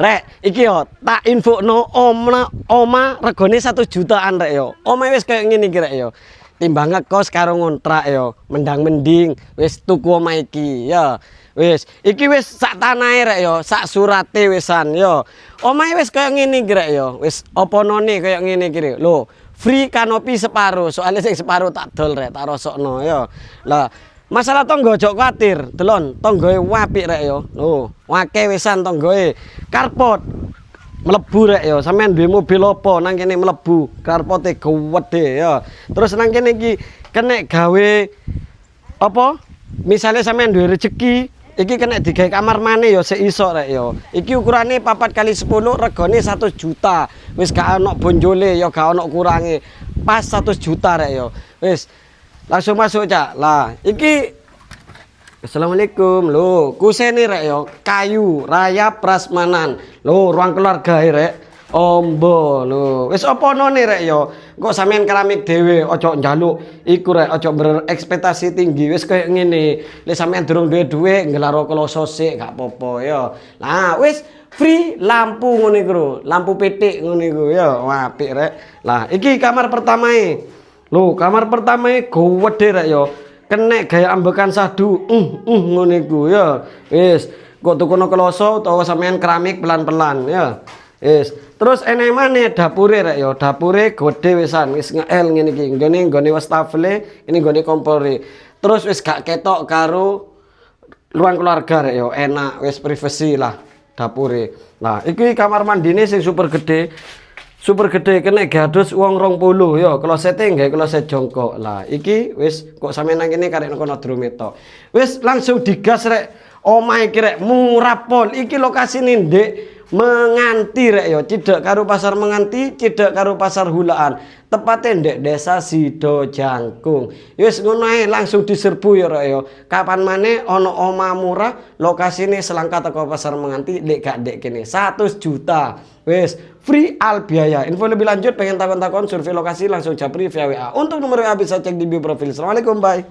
Rek, iki yo tak info oma regane 1 jutaan rek yo. Oma wis kayak ngene iki rek yo. Timbang ngekos karo ngontrak yo, mendang mending wis tuku oma iki ya. Wis, iki wis sak tanahe rek yo, sak surate wisan yo. Omahe wis kayak ngene iki rek yo. Wis oponone kayak ngene iki lho. Free kanopi separuh, soalnya sing separuh tak dol rek, tak rosokno yo. Lah, masalah tonggo ojo kuatir, delon tonggoe apik rek yo. Lho, wake wisan tonggoe. Karpot mlebu rek yo, sampean duwe mobil apa nang kene mlebu, karpote gede ya. Terus nang kene iki kena gawe apa? Misalnya sampean duwe rezeki, iki kena digawe kamar mane yo seiso rek yo. Iki ukurane 4x10 regane 1 juta. Wis gak ono bonjole yo, gak ono kurange. Pas 1 juta rek yo. Wis langsung masuk cak. Lah, iki Assalamualaikum. Lho, kusene rek yo, kayu Raya Prasmanan. Lho, ruang keluarga rek. Ombo lho. Wis apa none rek yo. Kok sampean keramik dhewe, ojo njaluk iku rek, ojo berekspektasi tinggi. Wis koyo ngene. Lek sampean durung duwe dhuwit, ngelaro kloso sik gak apa-apa yo. Lah, wis free lampu ngono iku. Lampu pitik ngono iku yo. Wah, apik rek. Lah, iki kamar pertamae. Lho, kamar pertamae gede rek yo. Kenek gaya ambekan sadu. Ngono iku ya. Wis, kok tukono kloso utawa sampean keramik pelan-pelan ya. Wis. Terus ene maneh dapure rek ya. Dapure gede wisan, wis ngel ngene iki. Nggone wastafle, ini nggone kompore. Terus wis gak ketok karo ruang keluarga rek ya. Enak, wis privasi lah dapure. Nah, iki kamar mandine sing super gede. Super gede kena gados wong 20 yo, klosete nggae kloset jongkok. Lah iki wis kok sampeyan nang kene karek kono drome tok. Wis langsung digas rek. Omahe iki rek murah pol. Iki lokasine ndek Menganti rek yo, cidek karo pasar Menganti, cidek karo pasar Hulaan. Tepatnya ndek desa Sido Jangkung. Wis ngono ae langsung diserbu ya rek yo. Kapan maneh ana omah murah, lokasine selangkah teko pasar Menganti ndek gak ndek kene 100 juta. Wis free al biaya. Info lebih lanjut pengen takon-takon survei lokasi langsung japri via WA. Untuk nomor WA bisa cek di bio profil. Assalamualaikum, bye.